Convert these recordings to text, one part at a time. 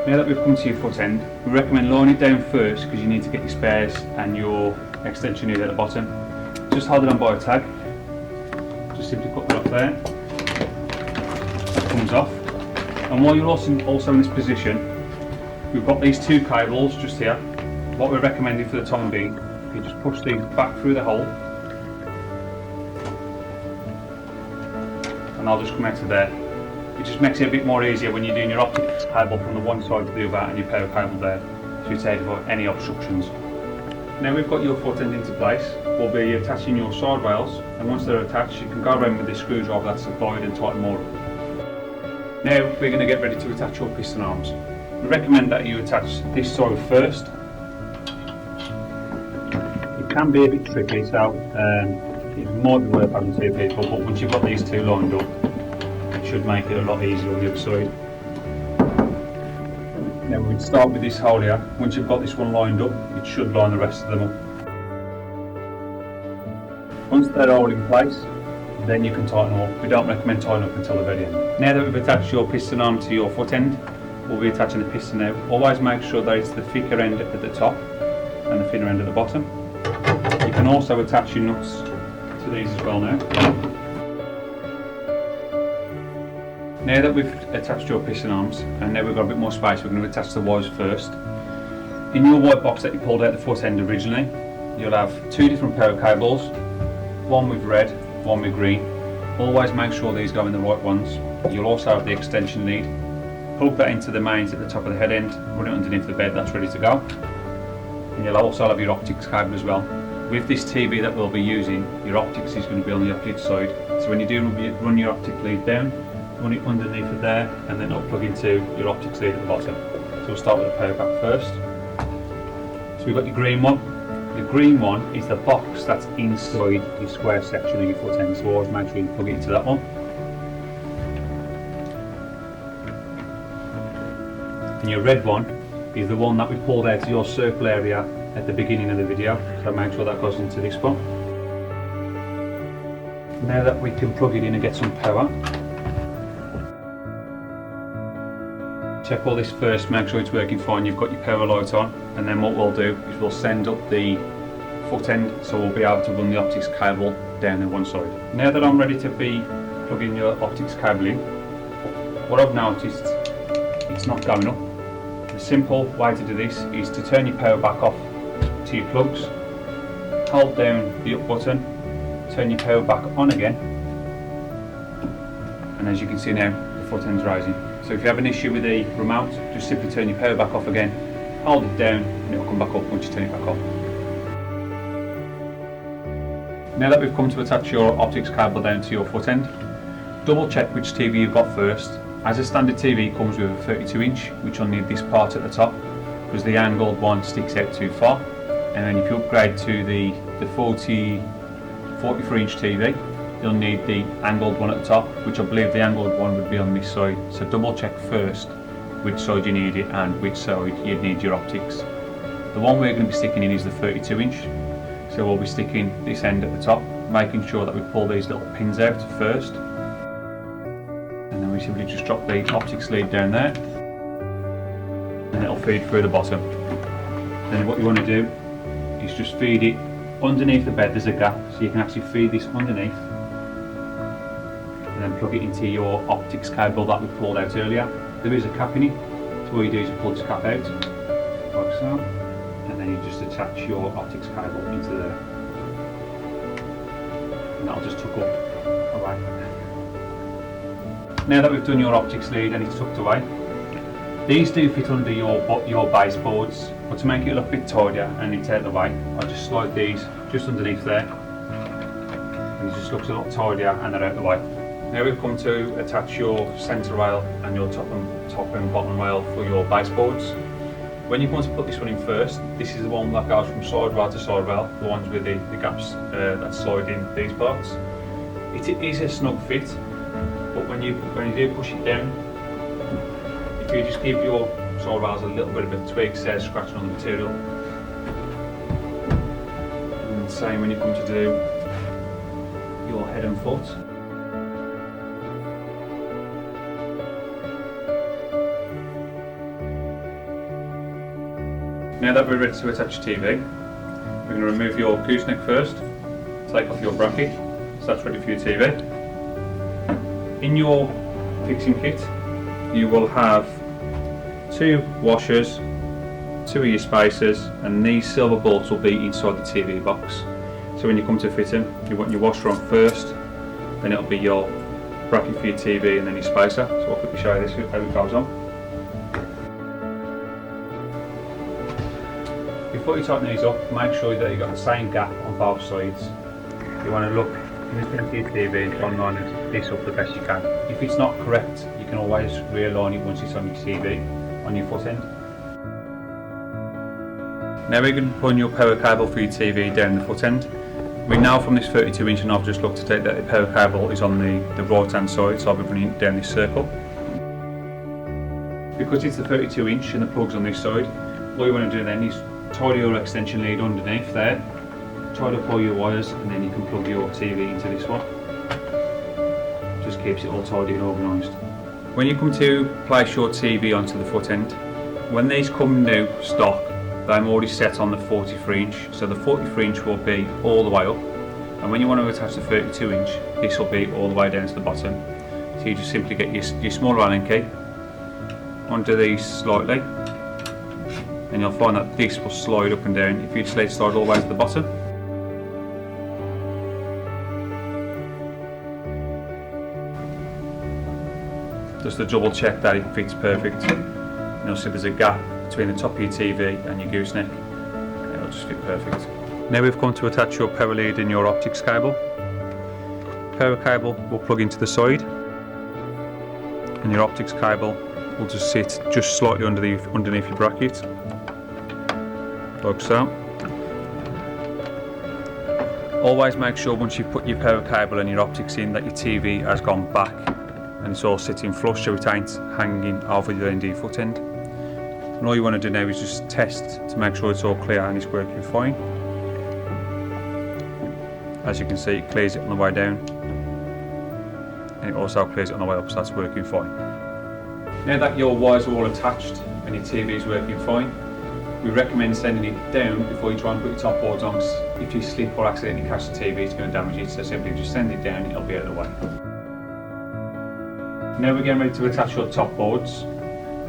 Now that we've come to your foot end, we recommend lowering it down first because you need to get your spares and your extension lead at the bottom. Just hold it on by a tag. Just simply put that up there. That comes off. And while you're also in this position, we've got these two cables just here. What we're recommending for the time being, you just push these back through the hole, and I'll just come out to there. It just makes it a bit more easier when you're doing your optics cable from the one side to the other and your power cable there, so you take avoid any obstructions. Now we've got your foot end into place, we'll be attaching your side rails, and once they're attached you can go around with the screwdriver that's supplied and tighten more up. Now we're going to get ready to attach your piston arms. We recommend that you attach this side first. It can be a bit tricky, so it might be worth having two people, but once you've got these two lined up, it should make it a lot easier on the other side. Now we'd start with this hole here. Once you've got this one lined up, it should line the rest of them up. Once they're all in place, then you can tighten them up. We don't recommend tightening up until the very end. Now that we've attached your piston arm to your foot end, we'll be attaching the piston now. Always make sure that it's the thicker end at the top and the thinner end at the bottom. You can also attach your nuts to these as well now. Now that we've attached your piston arms, and now we've got a bit more space, we're going to attach the wires first. In your white box that you pulled out the foot end originally, you'll have two different power cables, one with red, one with green. Always make sure these go in the right ones. You'll also have the extension lead. Plug that into the mains at the top of the head end, run it underneath the bed, that's ready to go. And you'll also have your optics cable as well. With this TV that we'll be using, your optics is going to be on the opposite side. So when you do run your optic lead down, run it underneath it there, and then it'll plug into your optics lead at the bottom. So we'll start with the power pack first. So we've got your green one. The green one is the box that's inside the square section of your foot end, so always make sure you plug it into that one. And your red one is the one that we pulled out of your circle area at the beginning of the video, so make sure that goes into this one. Now that we can plug it in and get some power, check all this first, make sure it's working fine, you've got your power light on, and then what we'll do is we'll send up the foot end so we'll be able to run the optics cable down the one side. Now that I'm ready to be plugging your optics cable in, what I've noticed, it's not going up. The simple way to do this is to turn your power back off to your plugs, hold down the up button, turn your power back on again, and as you can see now, the foot end's rising. So if you have an issue with the remote, just simply turn your power back off again, hold it down, and it'll come back up once you turn it back off. Now that we've come to attach your optics cable down to your foot end, double check which TV you've got first. As a standard TV it comes with a 32-inch, which will need this part at the top, because the angled one sticks out too far. And then if you upgrade to the 43-inch TV, you'll need the angled one at the top, which I believe the angled one would be on this side. So double check first which side you need it and which side you'd need your optics. The one we're going to be sticking in is the 32-inch, so we'll be sticking this end at the top, making sure that we pull these little pins out first, and then we simply just drop the optics lead down there, and it'll feed through the bottom. Then what you want to do is just feed it underneath the bed. There's a gap, so you can actually feed this underneath, and then plug it into your optics cable that we pulled out earlier. There is a cap in it, so all you do is you pull this cap out, like so, and then you just attach your optics cable into there, and that'll just tuck up away. Now that we've done your optics lead and it's tucked away, these do fit under your baseboards, but to make it look a bit tidier and it's out of the way, I just slide these just underneath there, and it just looks a lot tidier and they're out of the way. Now we've come to attach your centre rail and your top and bottom rail for your baseboards. When you want to put this one in first, this is the one that goes from side rail to side rail, the ones with the gaps that slide in these parts. It is a snug fit, but when you do push it down, if you just give your side rails a little bit of a tweak, say scratching on the material. And the same when you come to do your head and foot. Now that we're ready to attach your TV, we're going to remove your gooseneck first, take off your bracket, so that's ready for your TV. In your fixing kit, you will have 2 washers, 2 of your spacers, and these silver bolts will be inside the TV box. So when you come to fitting, you want your washer on first, then it'll be your bracket for your TV and then your spacer. So I'll quickly show you this, how it goes on. Before you tighten these up, make sure that you've got the same gap on both sides. You want to look into your TV and try and line this up the best you can. If it's not correct, you can always realign it once it's on your TV, on your foot end. Now we're going to put your power cable for your TV down the foot end. We know from this 32 inch, and I've just looked at it, that the power cable is on the right hand side, so I'll be running it down this circle. Because it's the 32 inch and the plug's on this side, what you want to do then is tie your extension lead underneath there, try to pull your wires, and then you can plug your TV into this one. Just keeps it all tidy and organised. When you come to place your TV onto the foot end, when these come new stock, I'm already set on the 43 inch, so the 43 inch will be all the way up, and when you want to attach the 32 inch, this will be all the way down to the bottom. So you just simply get your small Allen key, undo these slightly, and you'll find that this will slide up and down. If you just let it slide all the way to the bottom, just to double check that it fits perfect. And you'll see there's a gap between the top of your TV and your gooseneck, and it'll just fit perfect. Now we've come to attach your power lead and your optics cable. Power cable will plug into the side, and your optics cable will just sit just slightly underneath your bracket, like so. Always make sure once you've put your power cable and your optics in that your TV has gone back and it's all sitting flush, so it ain't hanging over the end of your foot end. And all you want to do now is just test to make sure it's all clear and it's working fine. As you can see, it clears it on the way down, and it also clears it on the way up, so that's working fine. Now that your wires are all attached and your TV is working fine, we recommend sending it down before you try and put your top boards on, because if you slip or accidentally catch the TV, it's going to damage it, so simply just send it down, it'll be out of the way. Now we're getting ready to attach your top boards.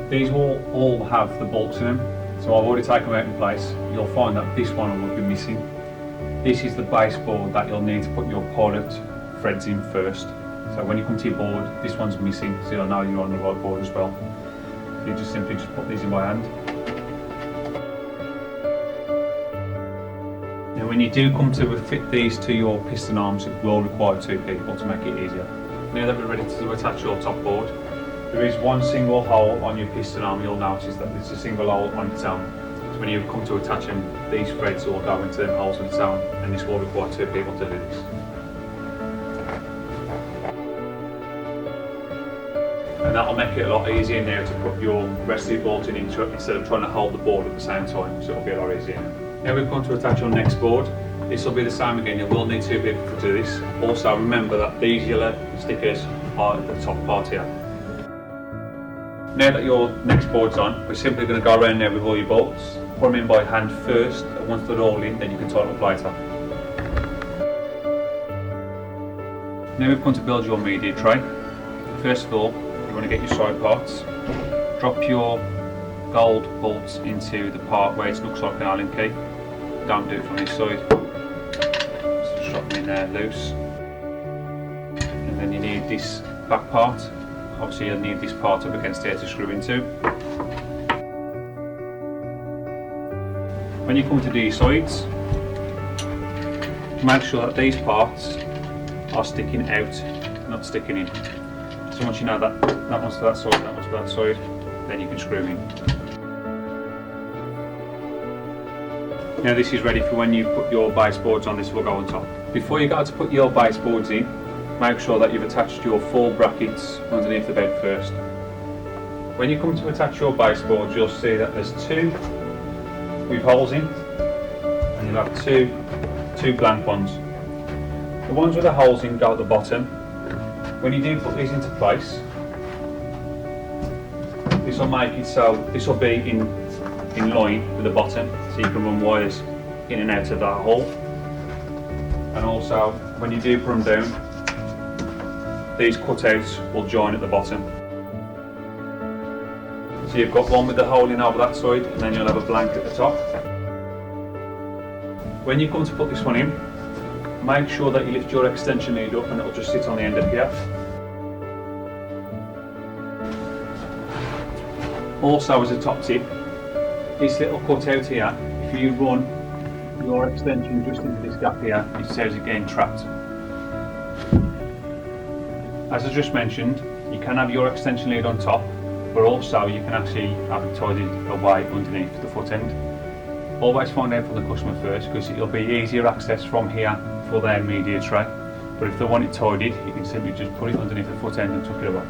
These will all have the bolts in them, so I've already taken them out in place. You'll find that this one will be missing. This is the base board that you'll need to put your pilot threads in first. So when you come to your board, this one's missing, so you'll know you're on the right board as well. You just simply put these in by hand. Now when you do come to fit these to your piston arms, it will require 2 people to make it easier. Now that we're ready to attach your top board, there is one single hole on your piston arm. You'll notice that there's a single hole on its own. So when you come to attach them, these threads will go into them holes on its own, and this will require 2 people to do this. And that'll make it a lot easier now to put your rest of your bolts in instead of trying to hold the board at the same time, so it'll be a lot easier. Now we've come to attach your next board. This will be the same again, you will need 2 people to do this. Also remember that these yellow stickers are at the top part here. Now that your next board's on, we're simply going to go around now with all your bolts, put them in by hand first, and once they're all in, then you can tighten up later. Now we've come to build your media tray. First of all, you want to get your side parts. Drop your gold bolts into the part where it looks like an Allen key. Don't do it from this side. Just drop them in there loose. And then you need this back part. Obviously you'll need this part up against here to screw into. When you come to these sides, make sure that these parts are sticking out, not sticking in. So once you know that one's to that side, that one's to that side, then you can screw in. Now this is ready for when you put your baseboards on, this will go on top. Before you go to put your baseboards in, make sure that you've attached your 4 brackets underneath the bed first. When you come to attach your baseboards, you'll see that there's 2 with holes in, and you'll have two blank ones. The ones with the holes in go at the bottom. When you do put these into place, this will make it so this will be in in line with the bottom, so you can run wires in and out of that hole. And also, when you do put them down, these cutouts will join at the bottom. So you've got one with the hole in over that side, and then you'll have a blank at the top. When you come to put this one in, make sure that you lift your extension lead up and it'll just sit on the end of here. Also, as a top tip, this little cutout here, if you run your extension just into this gap here, it saves it getting trapped. As I just mentioned, you can have your extension lead on top, but also you can actually have it tidied away underneath the foot end. Always find out from the customer first, because it'll be easier access from here for their media tray. But if they want it tidied, you can simply just put it underneath the foot end and tuck it away.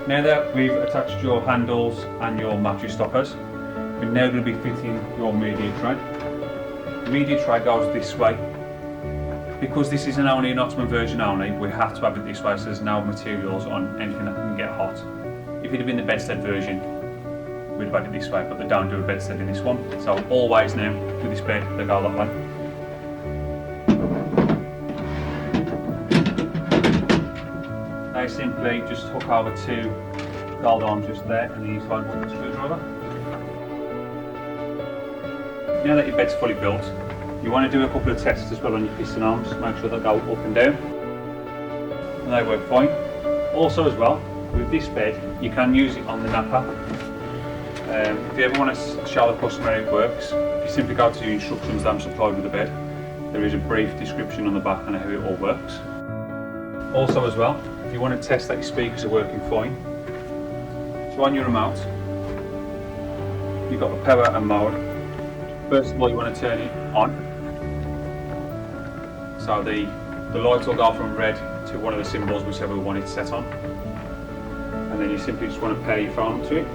Now that we've attached your handles and your mattress stoppers, we're now going to be fitting your media tray. The media tray goes this way. Because this is only an Ottoman version only, we have to have it this way so there's no materials on anything that can get hot. If it had been the bedstead version, we'd have had it this way, but they don't do a bedstead in this one. So always now, with this bed, they go that way. They simply just hook over two gold arms just there, and then you find one screwdriver. Now that your bed's fully built, you want to do a couple of tests as well on your piston arms, make sure they go up and down, and they work fine. Also as well, with this bed, you can use it on the Napp. If you ever want to show the customer how it works, if you simply go to the instructions that I'm supplied with the bed, there is a brief description on the back on how it all works. Also as well, if you want to test that your speakers are working fine, so on your remote, you've got the power and mode. First of all, you want to turn it on. So the lights will go from red to one of the symbols, whichever one it's set on. And then you simply just want to pair your phone to it.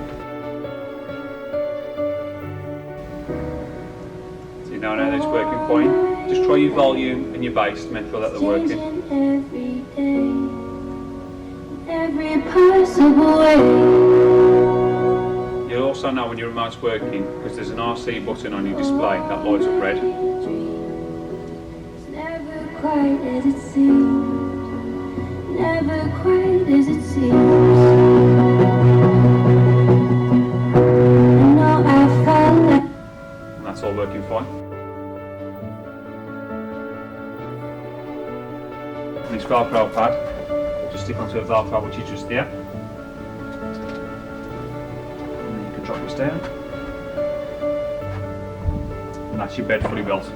So you know now that it's working fine. Just try your volume and your bass to make sure that they're working. Every possible way. You'll also know when your remote's working because there's an RC button on your display that lights up red. Quite as it seems, never quite as it seems. I know I felt like. And that's all working fine. And this Velcro pad will just stick onto a Velcro which is just there. And then you can drop this down. And that's your bed fully built.